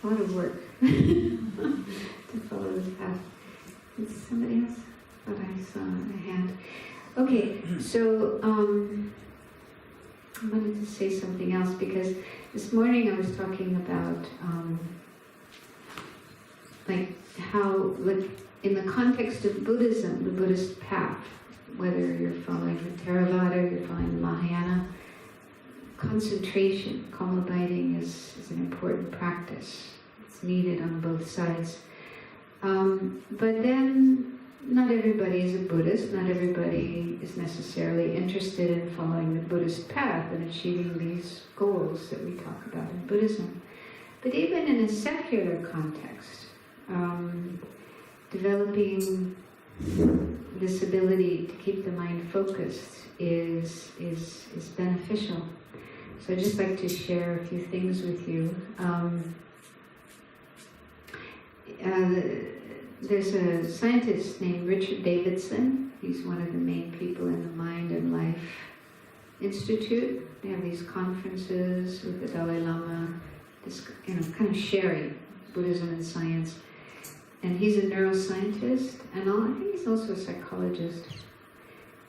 a lot of work to follow the path. Is somebody else? But I saw a hand. Okay, so I wanted to say something else because this morning I was talking about like how, like in the context of Buddhism, the Buddhist path, whether you're following the Theravada, you're following the Mahayana, concentration, calm abiding is an important practice. It's needed on both sides. But then not everybody is a Buddhist, not everybody is necessarily interested in following the Buddhist path and achieving these goals that we talk about in Buddhism. But even in a secular context, developing this ability to keep the mind focused is beneficial. So I'd just like to share a few things with you. There's a scientist named Richard Davidson. He's one of the main people in the Mind and Life Institute. They have these conferences with the Dalai Lama, kind of sharing Buddhism and science. And he's a neuroscientist, and I think he's also a psychologist.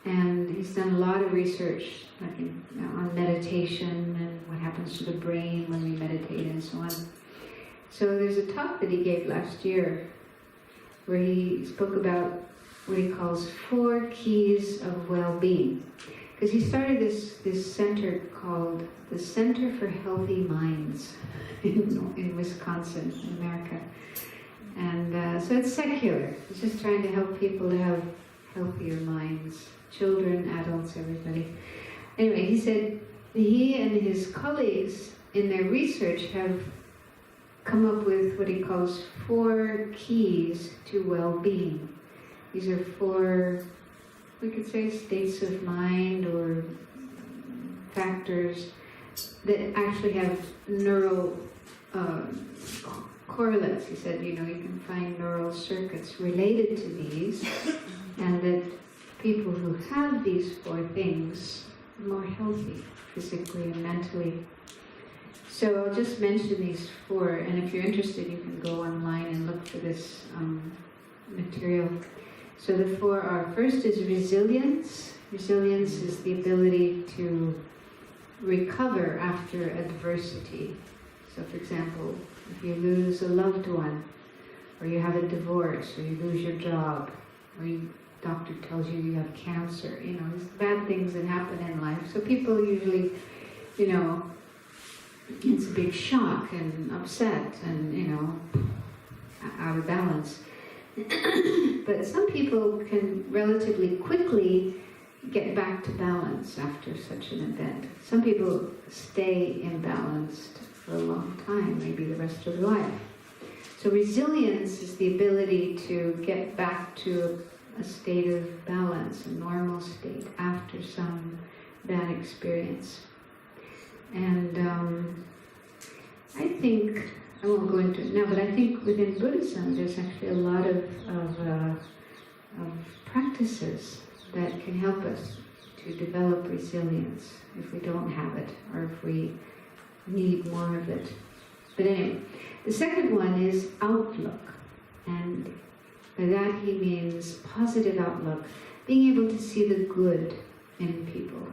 And he's done a lot of research on meditation and what happens to the brain when we meditate and so on. So there's a talk that he gave last year where he spoke about what he calls 4 keys of well-being. Because he started this center called the Center for Healthy Minds in Wisconsin, in America. And so it's secular. It's just trying to help people to have healthier minds. Children, adults, everybody. Anyway, he said he and his colleagues in their research have come up with what he calls 4 keys to well-being. These are 4, we could say, states of mind or factors that actually have neural correlates. He said, you can find neural circuits related to these, and that people who have these 4 things are more healthy, physically and mentally. So I'll just mention these 4, and if you're interested, you can go online and look for this material. So the 4 are, first is resilience. Resilience is the ability to recover after adversity. So for example, if you lose a loved one, or you have a divorce, or you lose your job, or doctor tells you you have cancer, these bad things that happen in life. So people usually, it's a big shock and upset and, out of balance. But some people can relatively quickly get back to balance after such an event. Some people stay imbalanced for a long time, maybe the rest of their life. So resilience is the ability to get back to a state of balance, a normal state, after some bad experience. And I think, I won't go into it now, but I think within Buddhism there's actually a lot of practices that can help us to develop resilience if we don't have it, or if we need more of it. But anyway, the second one is outlook. And by that he means positive outlook, being able to see the good in people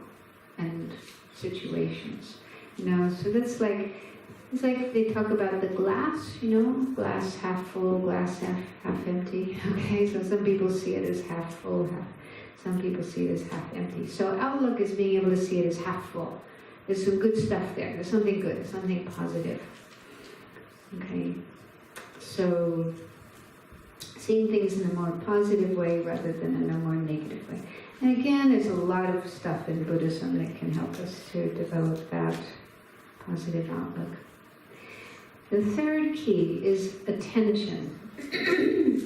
and situations. So that's like, it's like they talk about the glass, glass half full, glass half empty. Okay, so some people see it as half full, some people see it as half empty. So outlook is being able to see it as half full. There's some good stuff there. There's something good. There's something positive. Okay, so seeing things in a more positive way rather than in a more negative way. And again, there's a lot of stuff in Buddhism that can help us to develop that positive outlook. The third key is attention,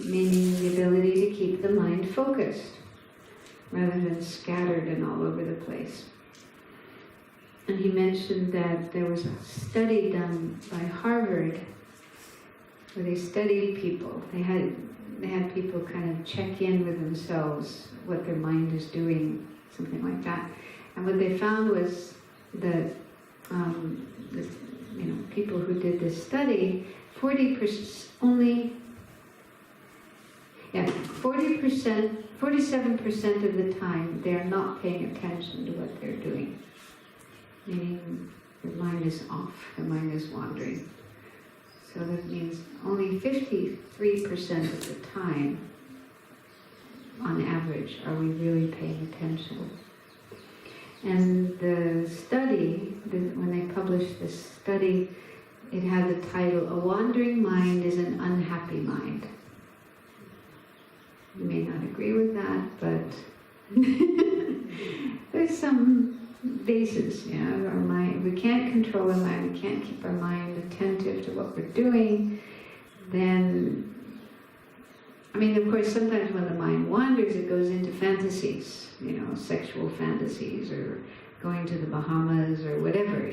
meaning the ability to keep the mind focused rather than scattered and all over the place. And he mentioned that there was a study done by Harvard where they studied people. They had people kind of check in with themselves, what their mind is doing, something like that. And what they found was that people who did this study, 47% of the time they're not paying attention to what they're doing. Meaning their mind is off, their mind is wandering. So that means only 53% of the time, on average, are we really paying attention. And the study, when they published this study, it had the title, "A Wandering Mind is an Unhappy Mind." You may not agree with that, but there's some basis, our mind. We can't control our mind, we can't keep our mind attentive to what we're doing. Then, of course, sometimes when the mind wanders, it goes into fantasies, sexual fantasies, or going to the Bahamas, or whatever,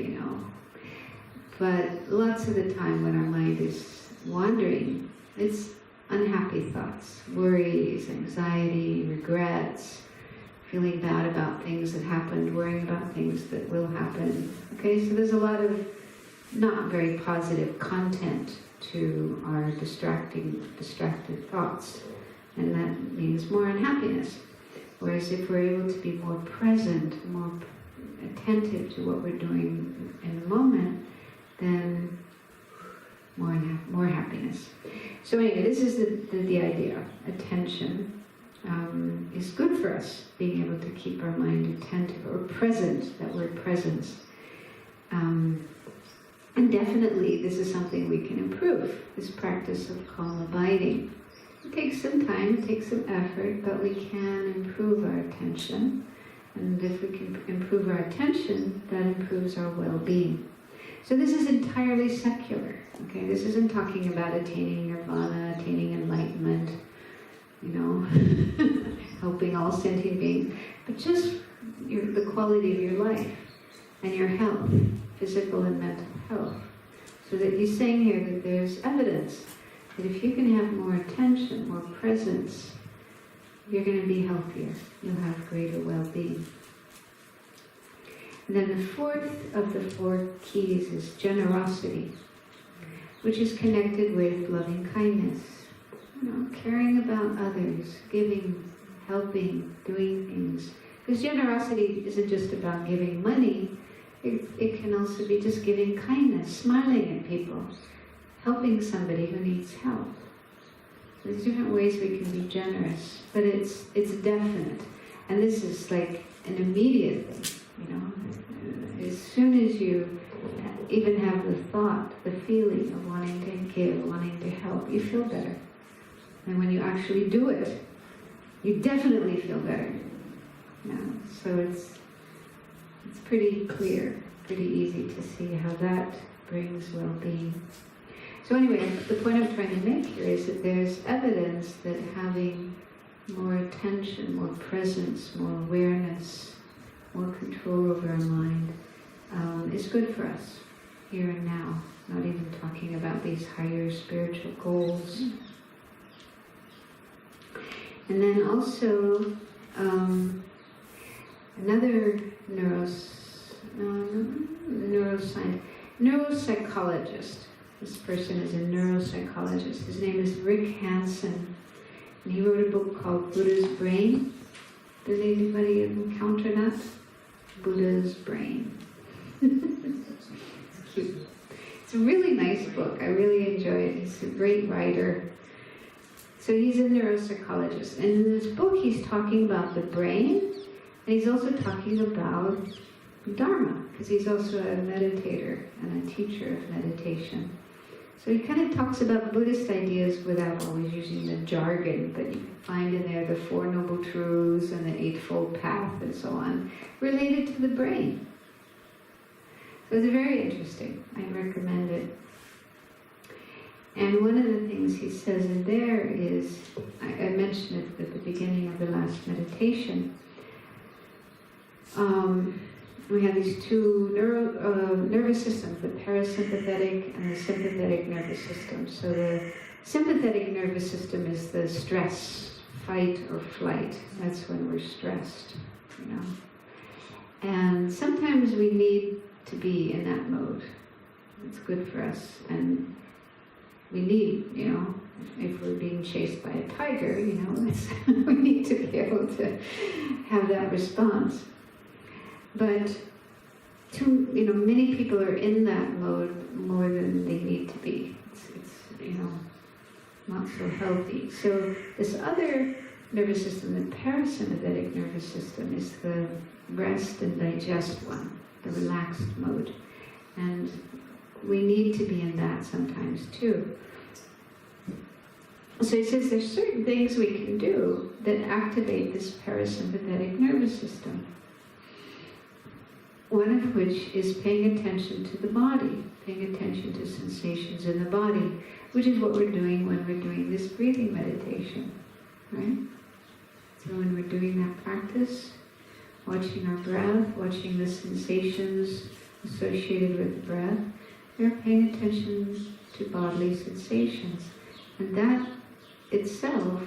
But lots of the time when our mind is wandering, it's unhappy thoughts, worries, anxiety, regrets, feeling bad about things that happened, worrying about things that will happen. Okay, so there's a lot of not very positive content to our distracted thoughts, and that means more unhappiness. Whereas if we're able to be more present, more attentive to what we're doing in the moment, then more happiness. So anyway, this is the idea. Attention is good for us, being able to keep our mind attentive, or present, that word presence. And definitely this is something we can improve, this practice of calm abiding. It takes some time, it takes some effort, but we can improve our attention. And if we can improve our attention, that improves our well-being. So this is entirely secular, okay? This isn't talking about attaining nirvana, attaining enlightenment, helping all sentient beings, but just the quality of your life and your health, physical and mental health. So that he's saying here that there's evidence that if you can have more attention, more presence, you're going to be healthier. You'll have greater well-being. And then the fourth of the four keys is generosity, which is connected with loving kindness. Caring about others, giving, helping, doing things. Because generosity isn't just about giving money, it can also be just giving kindness, smiling at people, helping somebody who needs help. There's different ways we can be generous, but it's definite. And this is like an immediate thing, As soon as you even have the thought, the feeling of wanting to give, wanting to help, you feel better. And when you actually do it, you definitely feel better. So it's pretty clear, pretty easy to see how that brings well-being. So anyway, the point I'm trying to make here is that there's evidence that having more attention, more presence, more awareness, more control over our mind is good for us here and now. Not even talking about these higher spiritual goals. And then also another neuropsychologist. This person is a neuropsychologist. His name is Rick Hansen. And he wrote a book called Buddha's Brain. Did anybody encounter that? Buddha's Brain. It's cute. It's a really nice book. I really enjoy it. He's a great writer. So he's a neuropsychologist. And in this book he's talking about the brain, and he's also talking about Dharma, because he's also a meditator and a teacher of meditation. So he kind of talks about Buddhist ideas without always using the jargon, but you can find in there the Four Noble Truths and the Eightfold Path and so on, related to the brain. So it's very interesting. I recommend it. And one of the things he says in there is, I mentioned it at the beginning of the last meditation, we have these two nervous systems, the parasympathetic and the sympathetic nervous system. So the sympathetic nervous system is the stress, fight or flight. That's when we're stressed, And sometimes we need to be in that mode. It's good for us. And we need, if we're being chased by a tiger, we need to be able to have that response. But many people are in that mode more than they need to be. It's not so healthy. So this other nervous system, the parasympathetic nervous system, is the rest and digest one, the relaxed mode. And we need to be in that sometimes too. So he says there's certain things we can do that activate this parasympathetic nervous system. One of which is paying attention to the body, paying attention to sensations in the body, which is what we're doing when we're doing this breathing meditation, right? So when we're doing that practice, watching our breath, watching the sensations associated with the breath, we're paying attention to bodily sensations. And that itself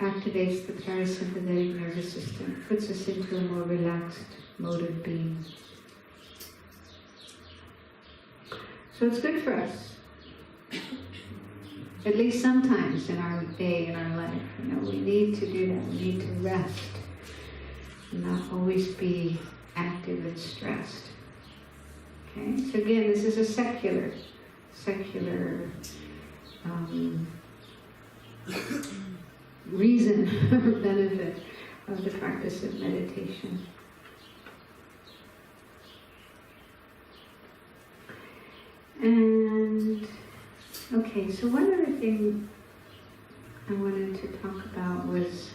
activates the parasympathetic nervous system, puts us into a more relaxed mode of being. So it's good for us. At least sometimes in our day, in our life, we need to do that. We need to rest and not always be active and stressed. Okay, so again, this is a secular reason or benefit of the practice of meditation. And okay, so one other thing I wanted to talk about was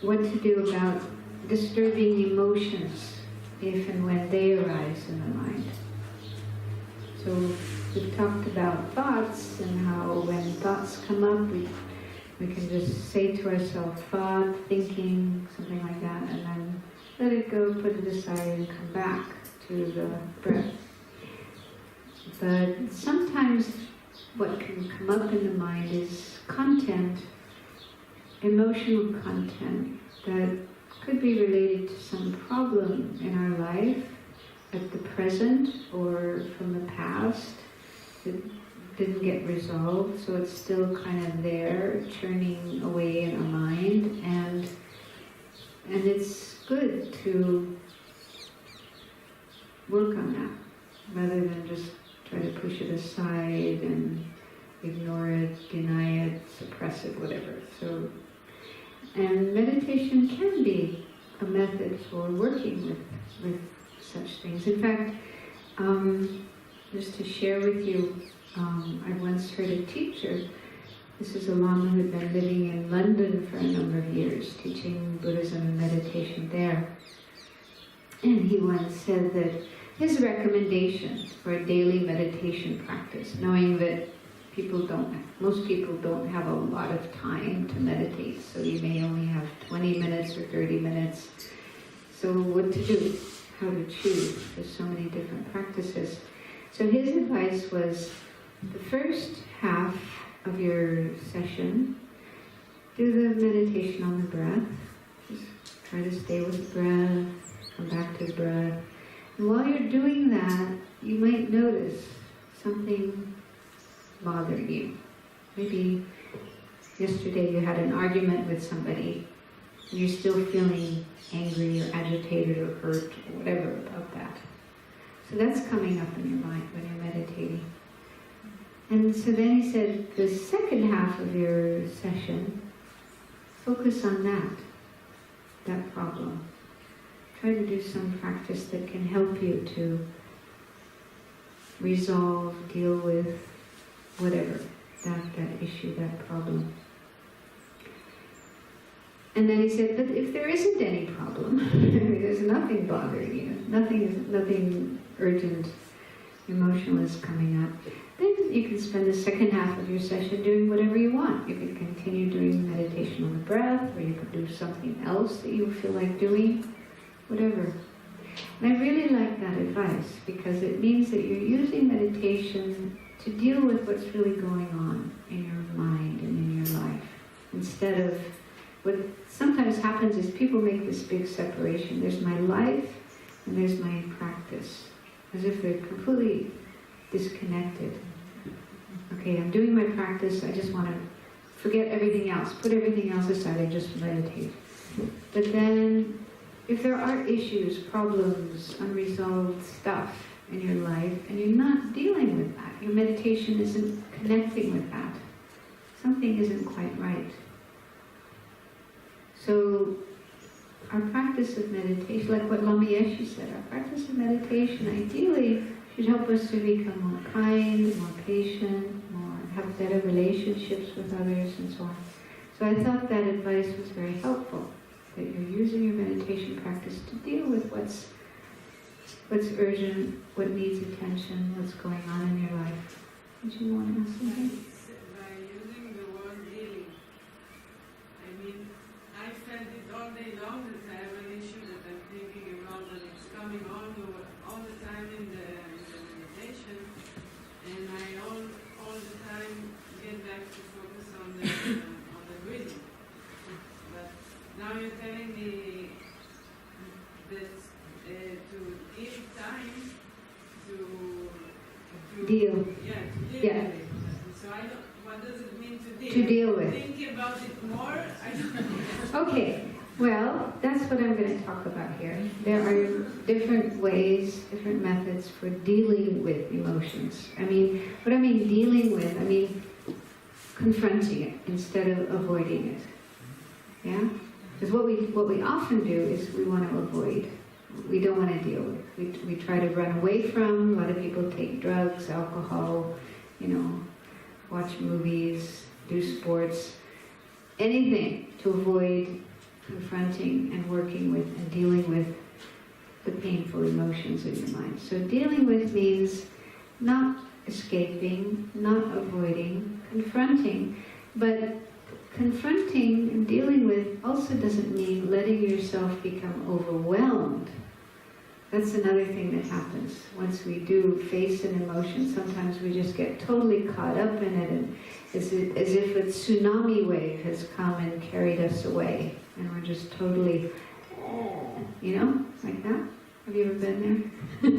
what to do about disturbing emotions if and when they arise in the mind. So we've talked about thoughts and how when thoughts come up, we can just say to ourselves, thought, thinking, something like that, and then let it go, put it aside, and come back to the breath. But sometimes what can come up in the mind is content, emotional content, that could be related to some problem in our life at the present or from the past that didn't get resolved, so it's still kind of there, churning away in our mind, and it's good to work on that, rather than just try to push it aside and ignore it, deny it, suppress it, whatever. So, and meditation can be a method for working with such things. In fact, just to share with you, I once heard a teacher, this is a Lama who had been living in London for a number of years, teaching Buddhism and meditation there. And he once said that his recommendation for a daily meditation practice, knowing that most people don't have a lot of time to meditate, so you may only have 20 minutes or 30 minutes. So what to do, how to choose, there's so many different practices. So his advice was, the first half of your session, do the meditation on the breath. Just try to stay with the breath, come back to the breath. And while you're doing that, you might notice something bothering you. Maybe yesterday you had an argument with somebody, and you're still feeling angry or agitated or hurt or whatever about that. So that's coming up in your mind when you're meditating. And so then he said, the second half of your session, focus on that problem. Try to do some practice that can help you to resolve, deal with whatever, that issue, that problem. And then he said, but if there isn't any problem, there's nothing bothering you, nothing urgent, emotional is coming up, then you can spend the second half of your session doing whatever you want. You can continue doing meditation on the breath, or you can do something else that you feel like doing, whatever. And I really like that advice, because it means that you're using meditation to deal with what's really going on in your mind and in your life, instead of what sometimes happens is people make this big separation. There's my life and there's my practice, as if they're completely disconnected. Okay, I'm doing my practice, I just want to forget everything else, put everything else aside and just meditate. But then, if there are issues, problems, unresolved stuff in your life, and you're not dealing with that, your meditation isn't connecting with that, something isn't quite right. So, our practice of meditation, like what Lama Yeshe said, our practice of meditation ideally should help us to become more kind, more patient, have better relationships with others, and so on. So I thought that advice was very helpful, that you're using your meditation practice to deal with what's urgent, what needs attention, what's going on in your life. Did you want to ask something? By using the word healing. I mean, I felt it all day long that I have an issue that I'm thinking about, and it's coming on all the time in the meditation, and I all the time get back to focus on the breathing. But now you're telling me that to give time to deal. Yeah, to deal Yeah. with it. So I don't. What does it mean to deal? To deal with. Think about it more. I don't know. Okay, well, that's what I'm going to talk about here. There are different ways, different methods for dealing with emotions. I mean, what I mean dealing with, I mean confronting it instead of avoiding it. Yeah? Because what we often do is we want to avoid. We don't want to deal with it. We try to run away from. A lot of people take drugs, alcohol, watch movies, do sports, anything to avoid confronting and working with and dealing with the painful emotions in your mind. So dealing with means not escaping, not avoiding, confronting. But confronting and dealing with also doesn't mean letting yourself become overwhelmed. That's another thing that happens. Once we do face an emotion, sometimes we just get totally caught up in it, and as if a tsunami wave has come and carried us away, and we're just totally, like that. Have you ever been there?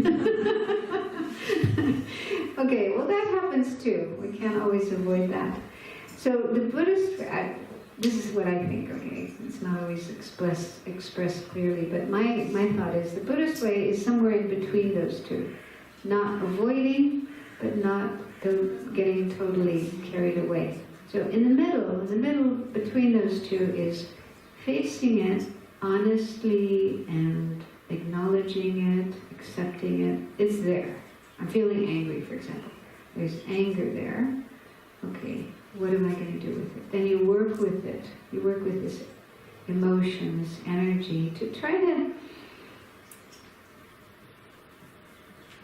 Okay, well that happens too. We can't always avoid that. So the Buddhist, this is what I think, okay? It's not always expressed clearly, but my thought is the Buddhist way is somewhere in between those two. Not avoiding, but not getting totally carried away. So in the middle between those two is facing it honestly and acknowledging it, accepting it. It's there. I'm feeling angry, for example. There's anger there. Okay, what am I going to do with it? Then you work with it. You work with this emotion, this energy, to try to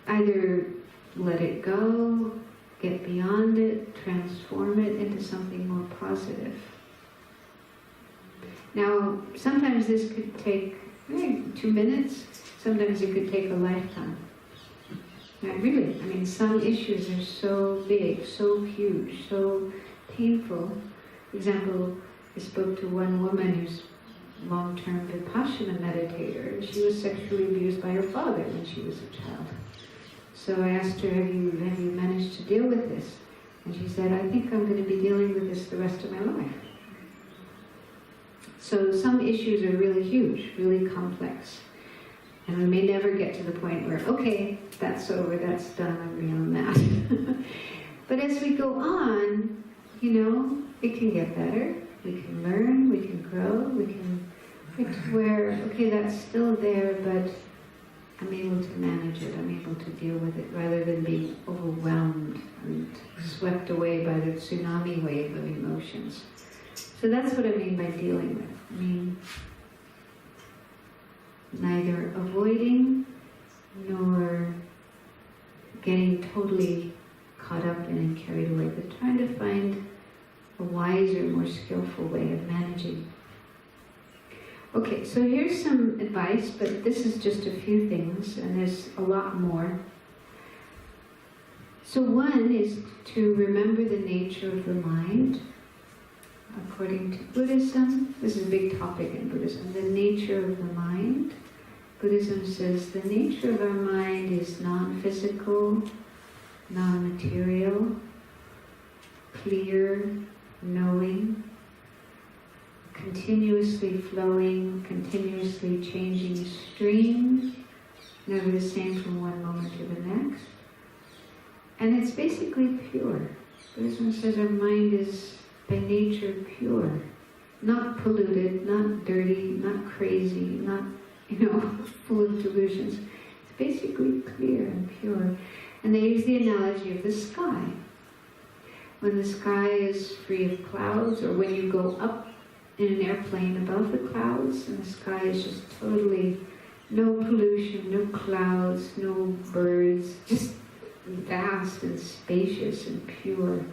either let it go, get beyond it, transform it into something more positive. Now, sometimes this could take 2 minutes, sometimes it could take a lifetime. Now, really, some issues are so big, so huge, so painful. For example, I spoke to one woman who's a long-term Vipassana meditator, and she was sexually abused by her father when she was a child. So I asked her, have you managed to deal with this? And she said, I think I'm going to be dealing with this the rest of my life. So some issues are really huge, really complex. And we may never get to the point where, okay, that's over, that's done, I'm beyond that. But as we go on, it can get better. We can learn, we can grow, we can get to where, okay, that's still there, but I'm able to manage it, I'm able to deal with it, rather than being overwhelmed and swept away by the tsunami wave of emotions. So that's what I mean by dealing with. Neither avoiding nor getting totally caught up in and carried away, but trying to find a wiser, more skillful way of managing. Okay, so here's some advice, but this is just a few things, and there's a lot more. So one is to remember the nature of the mind. According to Buddhism, this is a big topic in Buddhism, the nature of the mind. Buddhism says the nature of our mind is non-physical, non-material, clear, knowing, continuously flowing, continuously changing stream, never the same from one moment to the next. And it's basically pure. Buddhism says our mind is by nature pure, not polluted, not dirty, not crazy, not, full of delusions. It's basically clear and pure. And they use the analogy of the sky. When the sky is free of clouds, or when you go up in an airplane above the clouds, and the sky is just totally no pollution, no clouds, no birds, just vast and spacious and pure.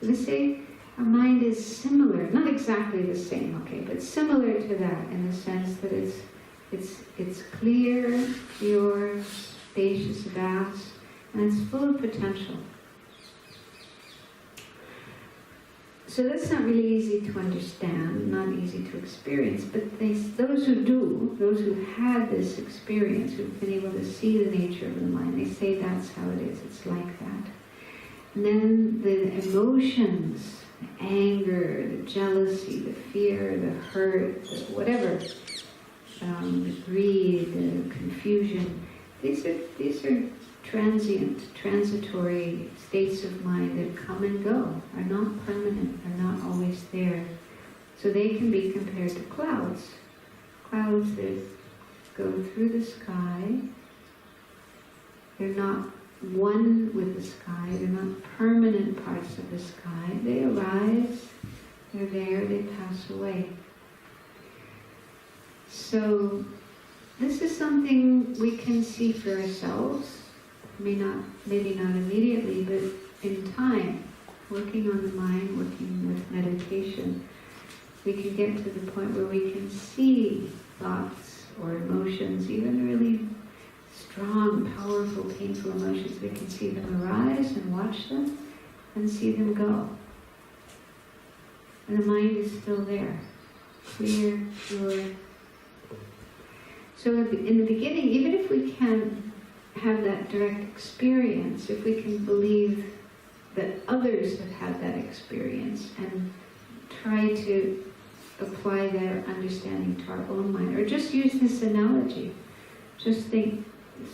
They say our mind is similar, not exactly the same, okay, but similar to that in the sense that it's clear, pure, spacious, vast, and it's full of potential. So that's not really easy to understand, not easy to experience, but those who do, those who had this experience, who've been able to see the nature of the mind, they say that's how it is, it's like that. And then the emotions, the anger, the jealousy, the fear, the hurt, the whatever, the greed, the confusion, these are transient, transitory states of mind that come and go, are not permanent, are not always there. So they can be compared to clouds. Clouds that go through the sky. They're not one with the sky, they're not permanent parts of the sky. They arise, they're there, they pass away. So this is something we can see for ourselves. Maybe not immediately, but in time, working on the mind, working with meditation, we can get to the point where we can see thoughts or emotions, even really strong, powerful, painful emotions. We can see them arise and watch them and see them go. And the mind is still there, clear, pure. So in the beginning, even if we can't have that direct experience, if we can believe that others have had that experience and try to apply their understanding to our own mind, or just use this analogy. Just say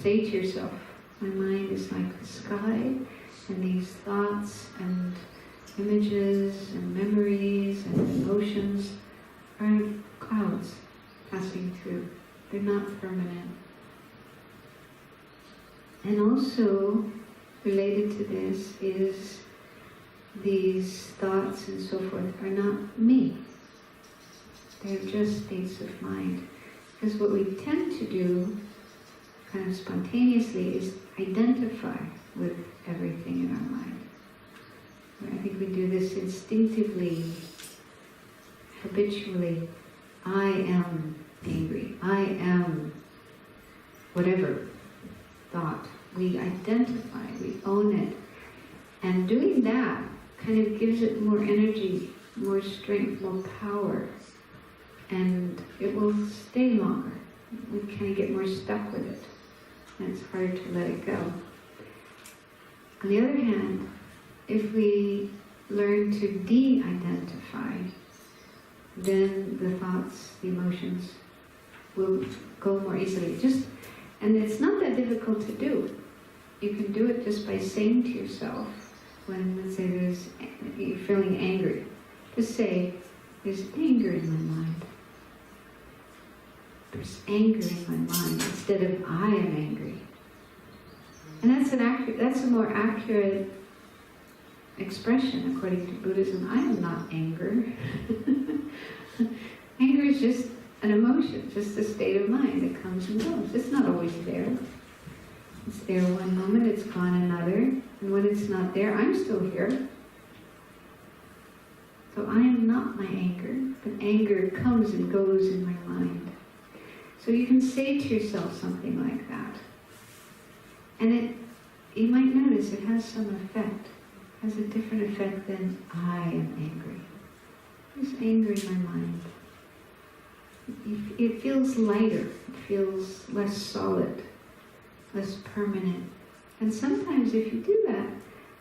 to yourself, my mind is like the sky, and these thoughts and images and memories and emotions are clouds passing through. They're not permanent. And also, related to this is these thoughts and so forth are not me. They're just states of mind. Because what we tend to do, kind of spontaneously, is identify with everything in our mind. I think we do this instinctively, habitually. I am angry. I am whatever thought. We identify, we own it. And doing that kind of gives it more energy, more strength, more power. And it will stay longer. We kind of get more stuck with it. And it's hard to let it go. On the other hand, if we learn to de-identify, then the thoughts, the emotions will go more easily. And it's not that difficult to do. You can do it just by saying to yourself, when, let's say, you're feeling angry, just say, there's anger in my mind. There's anger in my mind, instead of I am angry. And that's a more accurate expression according to Buddhism. I am not anger. Anger is just an emotion, just a state of mind that comes and goes. It's not always there. It's there one moment, it's gone another, and when it's not there, I'm still here. So I am not my anger, but anger comes and goes in my mind. So you can say to yourself something like that. And you might notice it has some effect. It has a different effect than I am angry. There's anger in my mind. it feels lighter, it feels less solid, less permanent. And sometimes if you do that,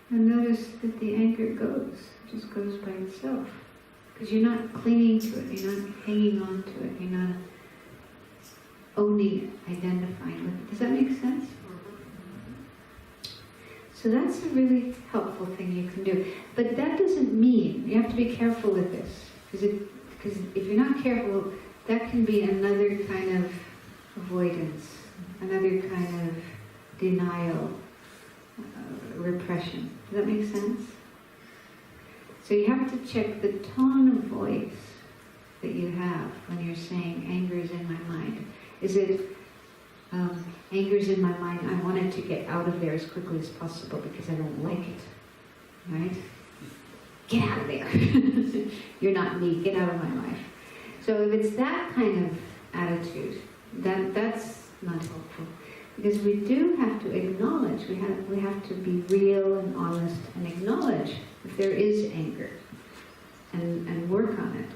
you'll notice that the anger goes, it just goes by itself. Because you're not clinging to it, you're not hanging on to it, you're not only identifying with it. Does that make sense? So that's a really helpful thing you can do. But that doesn't mean, you have to be careful with this. Because if you're not careful, that can be another kind of avoidance, another kind of denial, repression. Does that make sense? So you have to check the tone of voice that you have when you're saying anger is in my mind. Is it anger is in my mind, I want it to get out of there as quickly as possible because I don't like it, right? Get out of there. You're not me, get out of my life. So if it's that kind of attitude, that's not helpful. Because we do have to acknowledge, we have to be real and honest and acknowledge if there is anger and work on it.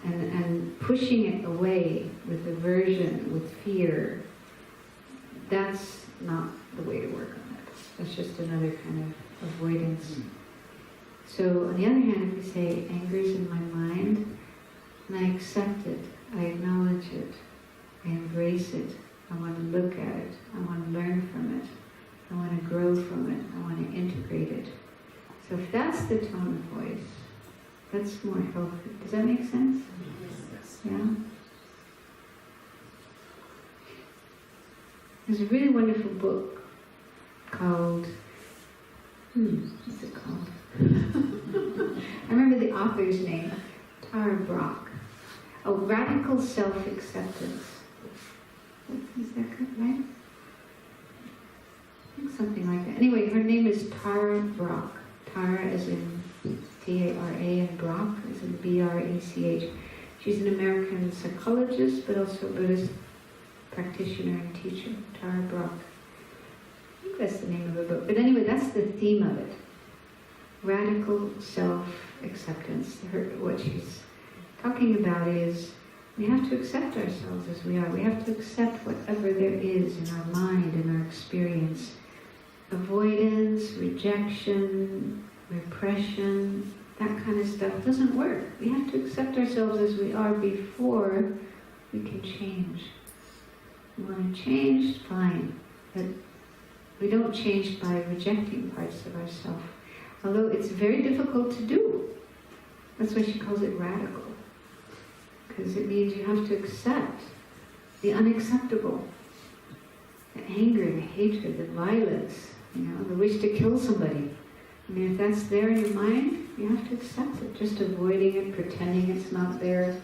And pushing it away with aversion, with fear, that's not the way to work on it. That's just another kind of avoidance. So on the other hand, if we say anger is in my mind, and I accept it, I acknowledge it, I embrace it, I want to look at it, I want to learn from it, I want to grow from it, I want to integrate it. So if that's the tone of voice, that's more healthy. Does that make sense? Yes. Yeah? There's a really wonderful book called, what's it called? I remember the author's name, Tara Brach. Oh, Radical Self-Acceptance. Is that good, right? I think something like that. Anyway, her name is Tara Brach. Tara as in T-A-R-A and Brach as in B-R-A-C-H. She's an American psychologist, but also a Buddhist practitioner and teacher, Tara Brach. I think that's the name of her book. But anyway, that's the theme of it. Radical self-acceptance. What she's talking about is we have to accept ourselves as we are. We have to accept whatever there is in our mind, in our experience. Avoidance, rejection, repression, that kind of stuff doesn't work. We have to accept ourselves as we are before we can change. We want to change, fine, but we don't change by rejecting parts of ourselves. Although it's very difficult to do. That's why she calls it radical. Because it means you have to accept the unacceptable. The anger, the hatred, the violence, the wish to kill somebody. I mean, if that's there in your mind, you have to accept it. Just avoiding it, pretending it's not there,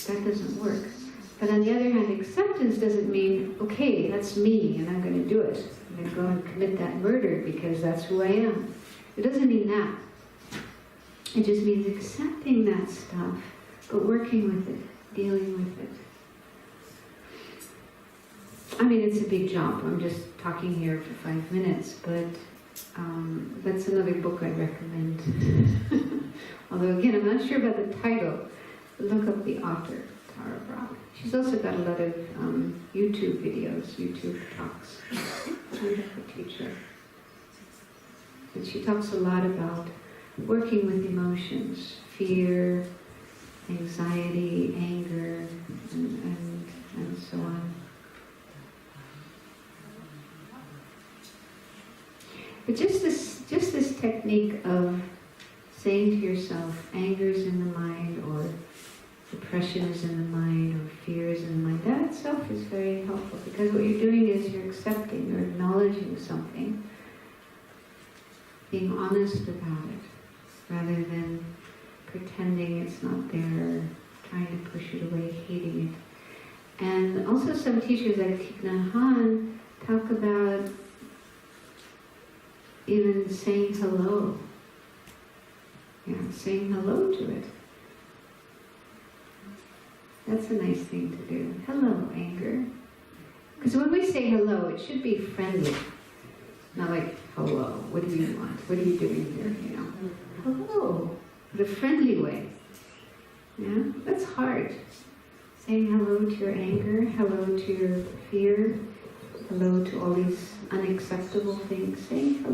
that doesn't work. But on the other hand, acceptance doesn't mean, okay, that's me and I'm going to do it. I'm going to go and commit that murder because that's who I am. It doesn't mean that. It just means accepting that stuff, but working with it, dealing with it. I mean, it's a big job. I'm just talking here for 5 minutes, but that's another book I recommend. Although, again, I'm not sure about the title. Look up the author, Tara Brach. She's also got a lot of YouTube videos, YouTube talks. Wonderful teacher. And she talks a lot about working with emotions, fear, anxiety, anger, and so on. But just this technique of saying to yourself, anger is in the mind, or depression is in the mind, or fear is in the mind, that itself is very helpful, because what you're doing is you're accepting, you're acknowledging something, being honest about it, rather than pretending it's not there, trying to push it away, hating it. And also some teachers like Thich Nhat Hanh talk about even saying hello. Yeah, saying hello to it. That's a nice thing to do. Hello, anger. Because when we say hello, it should be friendly. Not like, hello, what do you want? What are you doing here? Hello. The friendly way. Yeah, that's hard. saying hello to your anger, hello to your fear, hello to all these unacceptable things. Saying hello.